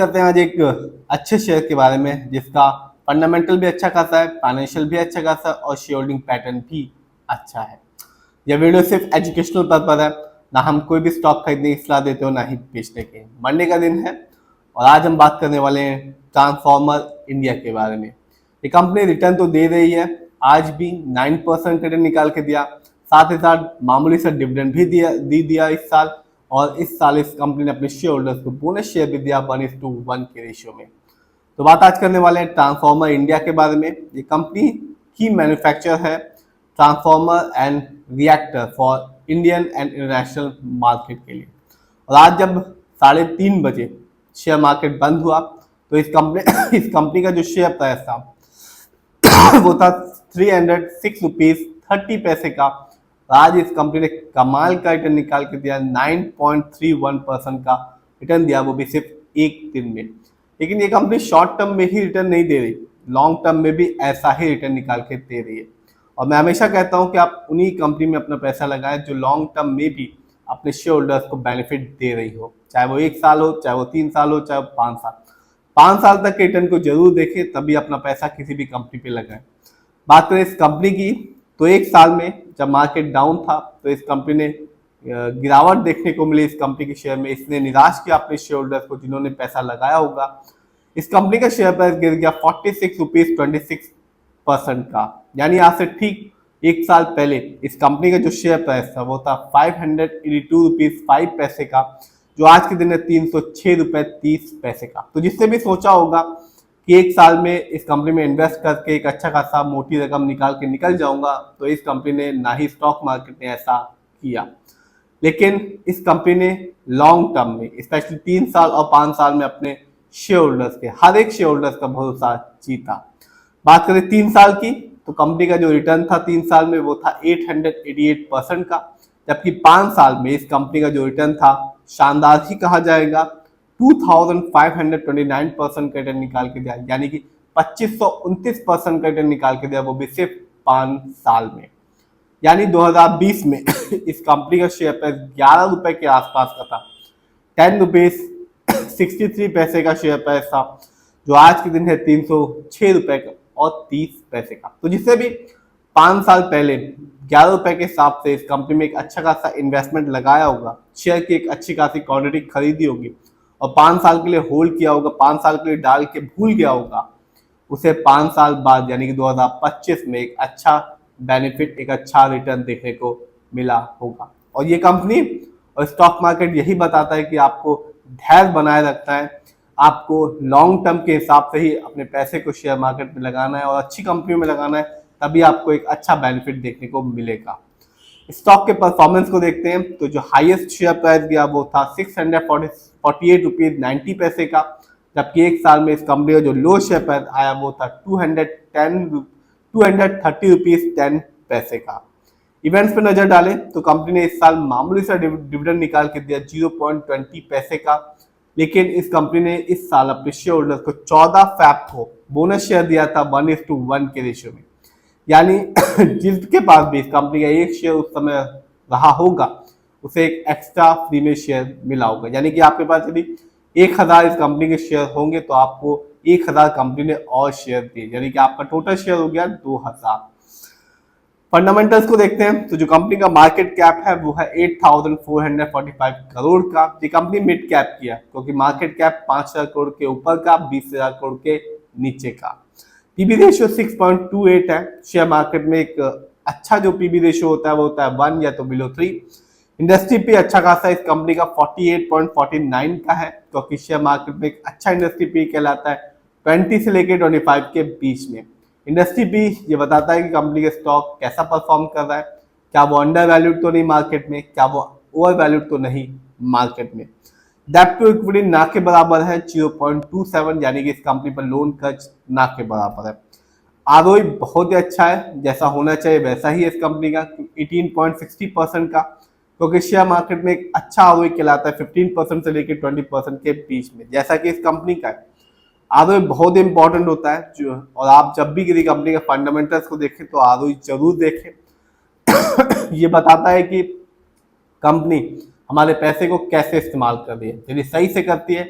करते हैं आज एक अच्छे शेयर के बारे में जिसका फंडामेंटल भी अच्छा खासा है, फाइनेंशियल भी अच्छा खासा है और शेयर होल्डिंग पैटर्न भी अच्छा है। यह वीडियो सिर्फ एजुकेशनल पर्पज है, ना हम कोई भी स्टॉक खरीदने की सलाह देते हो ना ही बेचने के। मंडे का दिन है और आज हम बात करने वाले हैं ट्रांसफॉर्मर इंडिया के बारे में। ये कंपनी रिटर्न तो दे रही है, आज भी 9% रिटर्न निकाल के दिया, साथ ही साथ मामूली सा डिविडेंड भी दिया इस साल। और इस साल इस कंपनी ने अपने शेयर होल्डर्स को बोनस शेयर भी दिया 1:1 के रेशियो में। तो बात आज करने वाले हैं ट्रांसफॉर्मर इंडिया के बारे में। ये कंपनी की मैन्युफैक्चर है transformer and reactor for Indian and international market के लिए। और आज जब 3:30 बजे शेयर मार्केट बंद हुआ तो इस कंपनी का जो शेयर प्राइस था वो था 306 रुपीज 30 पैसे का। आज इस कंपनी ने कमाल का रिटर्न निकाल के दिया, 9.31% का रिटर्न दिया, वो भी सिर्फ एक दिन में। लेकिन ये कंपनी शॉर्ट टर्म में ही रिटर्न नहीं दे रही, लॉन्ग टर्म में भी ऐसा ही रिटर्न निकाल के दे रही है। और मैं हमेशा कहता हूं कि आप उन्हीं कंपनी में अपना पैसा लगाएं जो लॉन्ग टर्म में भी अपने शेयर होल्डर्स को बेनिफिट दे रही हो, चाहे वो 1 साल हो, चाहे वो 3 साल हो, चाहे वो 5 साल। 5 साल तक के रिटर्न को जरूर देखें, तभी अपना पैसा किसी भी कंपनी पे लगाएं। बात करें इस कंपनी की तो 1 साल में जब मार्केट डाउन था तो इस कंपनी ने गिरावट देखने को मिली। इस कंपनी के शेयर में इसने निराश किया अपने शेयर होल्डर्स को जिन्होंने पैसा लगाया होगा। इस कंपनी का शेयर प्राइस गिर गया 46 रुपीज 26% का, यानी आज से ठीक 1 साल पहले इस कंपनी का जो शेयर प्राइस था वो था 582 रुपीज 5 पैसे का, जो आज के दिन है 306 रुपए 30 पैसे का। तो जिससे भी सोचा होगा कि 1 साल में इस कंपनी में इन्वेस्ट करके एक अच्छा खासा मोटी रकम निकाल के निकल जाऊंगा, तो इस कंपनी ने ना ही स्टॉक मार्केट ने ऐसा किया। लेकिन इस कंपनी ने लॉन्ग टर्म में स्पेशली 3 साल और 5 साल में अपने शेयर होल्डर्स के हर एक शेयर होल्डर्स का भरोसा जीता। बात करें 3 साल की तो कंपनी का जो रिटर्न था 3 साल में वो था 888% का, जबकि 5 साल में इस कंपनी का जो रिटर्न था शानदार ही कहा जाएगा, 2529% का रिटर्न निकाल के दिया, यानी कि 2529% का रिटर्न निकाल के दिया, वो भी सिर्फ 5 साल में। यानी 2020 में इस कंपनी का शेयर प्राइस 11 रुपए के आसपास का था, 10 रुपीज 63 पैसे का शेयर प्राइस था, जो आज के दिन है 306 रुपए और 30 पैसे का। तो जिससे भी 5 साल पहले 11 रुपए के हिसाब से इस कंपनी में एक अच्छा खासा इन्वेस्टमेंट लगाया होगा, शेयर की एक अच्छी खासी क्वांटिटी खरीदी होगी और 5 साल के लिए होल्ड किया होगा, 5 साल के लिए डाल के भूल गया होगा, उसे 5 साल बाद यानी कि 2025 में एक अच्छा बेनिफिट, एक अच्छा रिटर्न देखने को मिला होगा। और ये कंपनी और स्टॉक मार्केट यही बताता है कि आपको धैर्य बनाए रखना है, आपको लॉन्ग टर्म के हिसाब से ही अपने पैसे को शेयर मार्केट में लगाना है और अच्छी कंपनी में लगाना है, तभी आपको एक अच्छा बेनिफिट देखने को मिलेगा। स्टॉक के परफॉर्मेंस को देखते हैं तो जो हाईएस्ट शेयर प्राइस गया वो था 648 रुपीज 90 पैसे का, जबकि 1 साल में इस कंपनी का जो लो शेयर प्राइस आया वो था 230 रुपीज 10 पैसे का। इवेंट्स पे नजर डालें तो कंपनी ने इस साल मामूली सा डिविडेंड निकाल के दिया 0.20 पैसे का, लेकिन इस कंपनी ने इस साल अपने शेयर होल्डर्स को 14 फैब को बोनस शेयर दिया था 1:1 के रेशियो में। यानी जिसके पास भी इस कंपनी का एक शेयर उस समय रहा होगा उसे एक एक्स्ट्रा फ्री में शेयर मिला होगा। यानी कि आपके पास यदि 1000 इस कंपनी के शेयर होंगे तो आपको 1000 कंपनी ने और शेयर दिए, यानी कि आपका टोटल शेयर हो गया 2000। फंडामेंटल्स को देखते हैं तो जो कंपनी का मार्केट कैप है वो है 8445 करोड़ का। ये कंपनी मिड कैप की है क्योंकि मार्केट कैप 5000 करोड़ के ऊपर का, 20,000 करोड़ के नीचे का। पीबी रेशियो 6.28 है। शेयर मार्केट में एक अच्छा जो पीबी रेशियो होता है वो होता है 1 या तो बिलो 3। इंडस्ट्री पे अच्छा खासा इस कंपनी का 48.49 का है क्योंकि शेयर मार्केट में एक अच्छा इंडस्ट्री पे कहलाता है 20 से लेकर 25 के बीच में। इंडस्ट्री भी ये बताता है कि कंपनी का स्टॉक कैसा परफॉर्म कर रहा है, क्या वो अंडर वैल्यूड तो नहीं मार्केट में, क्या वो ओवर वैल्यूड तो नहीं मार्केट में। डेब्ट टू इक्विटी ना के बराबर है 0.27, यानी कि इस कंपनी पर लोन खर्च ना के बराबर है। आरओई बहुत ही अच्छा है, जैसा होना चाहिए वैसा ही है इस कंपनी का 18.60% का, क्योंकि शेयर मार्केट में एक अच्छा आरओई कहलाता है 15% से लेकर 20% के बीच में, जैसा कि इस कंपनी का है। आरओई बहुत इंपॉर्टेंट होता है जो, और आप जब भी किसी कंपनी के फंडामेंटल्स को देखें तो आरओई जरूर देखें। ये बताता है कि कंपनी हमारे पैसे को कैसे इस्तेमाल कर रही है। यदि सही से करती है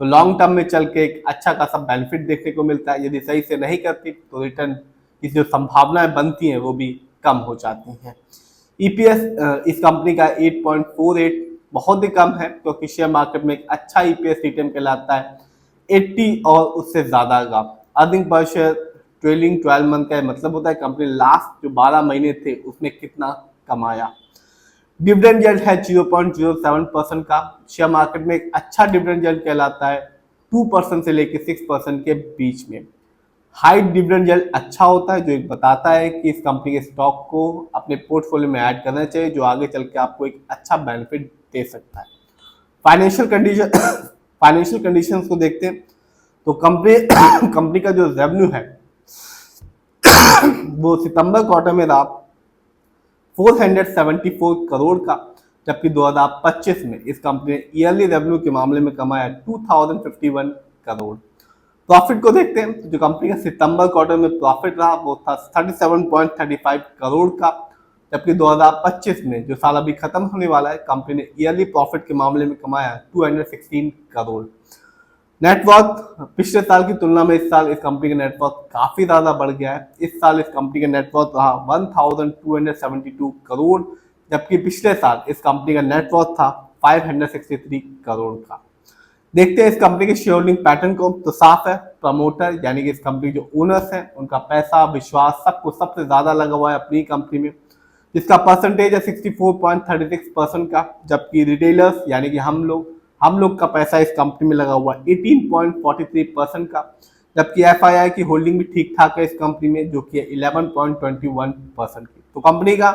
तो लॉन्ग टर्म में चल के एक अच्छा खासा बेनिफिट देखने को मिलता है। यदि सही से नहीं करती तो रिटर्न की जो संभावनाएं बनती हैं वो भी कम हो जाती हैं। ईपीएस इस कंपनी का 8.48 बहुत ही कम है, क्योंकि शेयर मार्केट में एक अच्छा ईपीएस रिटर्न कहलाता है 80 और उससे ज्यादा का। Earning per share trailing 12 month का मतलब होता है कंपनी लास्ट जो 12 महीने थे उसमें कितना कमाया। डिविडेंड यील्ड है 0.07% का। शेयर मार्केट में एक अच्छा डिविडेंड यील्ड कहलाता है 2% से लेकर 6% के बीच में। हाई डिविडेंड यील्ड अच्छा होता है, जो एक बताता है कि इस कंपनी के स्टॉक को अपने पोर्टफोलियो में ऐड करना चाहिए, जो आगे चल के आपको एक अच्छा बेनिफिट दे सकता है। फाइनेंशियल कंडीशन फाइनेंशियल कंडीशंस को देखते हैं तो कंपनी का जो रेवेन्यू है वो सितंबर क्वार्टर में रहा 474 करोड़ का, जबकि 2025 में इस कंपनी ने ईयरली रेवेन्यू के मामले में कमाया 2051 करोड़। प्रॉफिट को देखते हैं तो जो कंपनी का सितंबर क्वार्टर में प्रॉफिट रहा वो था 37.35 करोड़ का, जबकि 2025 में जो साल अभी खत्म होने वाला है कंपनी ने ईयरली प्रॉफिट के मामले में कमाया 216 करोड़। नेटवर्थ पिछले साल की तुलना में इस साल इस कंपनी का नेटवर्थ काफी ज्यादा बढ़ गया है। इस साल इस कंपनी का नेटवर्थ रहा 1272 करोड़, जबकि पिछले साल इस कंपनी का नेटवर्थ था 563 करोड़ का। देखते हैं इस कंपनी के शेयर होल्डिंग पैटर्न को, तो साफ है प्रमोटर यानी कि इस कंपनी जो ओनर्स हैं उनका पैसा विश्वास सब कुछ सबसे ज्यादा लगा हुआ है अपनी कंपनी में, जिसका परसेंटेज है 64.36% का। जबकि रिटेलर्स यानी कि हम लोग का पैसा इस कंपनी में लगा हुआ है 18.43% का। जबकि एफआईआई की होल्डिंग भी ठीक ठाक है इस कंपनी में, जो कि 11.21% की। तो कंपनी का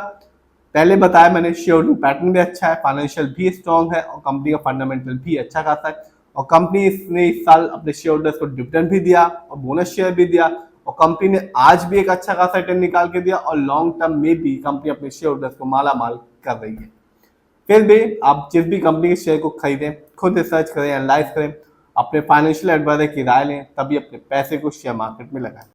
पहले बताया मैंने शेयर होल्डिंग पैटर्न भी अच्छा है, फाइनेंशियल भी स्ट्रॉन्ग है और कंपनी का फंडामेंटल भी अच्छा खासा है। और कंपनी ने इस साल अपने शेयर होल्डर्स को डिविडेंड भी दिया और बोनस शेयर भी दिया, और कंपनी ने आज भी एक अच्छा खासा रिटर्न निकाल के दिया, और लॉन्ग टर्म में भी कंपनी अपने शेयर होल्डर्स को माला माल कर रही है। फिर भी आप जिस भी कंपनी के शेयर को खरीदें खुद रिसर्च करें, एनालाइज करें, अपने फाइनेंशियल एडवाइजर की राय लें, तभी अपने पैसे को शेयर मार्केट में लगाएं।